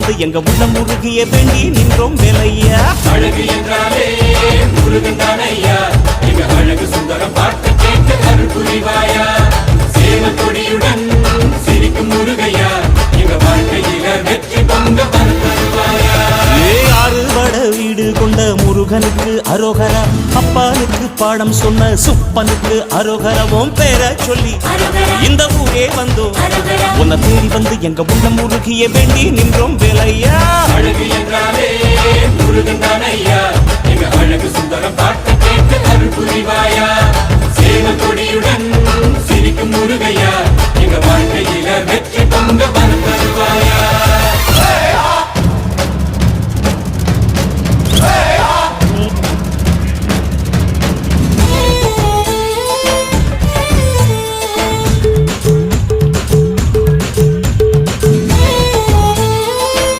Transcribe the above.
வந்து எங்க உள்ளம் முருகிய வேண்டி நின்றோம் வேலையா. அழகு என்றாலே முருகன் தானையா, எங்க அழகு சுந்தரம் பார்த்து கேட்டு அருள் புரிவாயா. சேவல் கொடியுடன் சிரிக்கும் முருகையா, எங்க வாழ்க்கையில வெற்றி பொங்க வருவாயா. ஆறுபட வீடு கொண்ட முருகனுக்கு அரோகரா, அப்பானுக்கு பாடம் சொன்ன சுப்பனுக்கு அரோகரவும் பேர சொல்லி இந்த ஊரே வந்தோம். உன்னை தேடி வந்து எங்க உள்ளம் முருகிய வேண்டி நின்றோம் வேலை.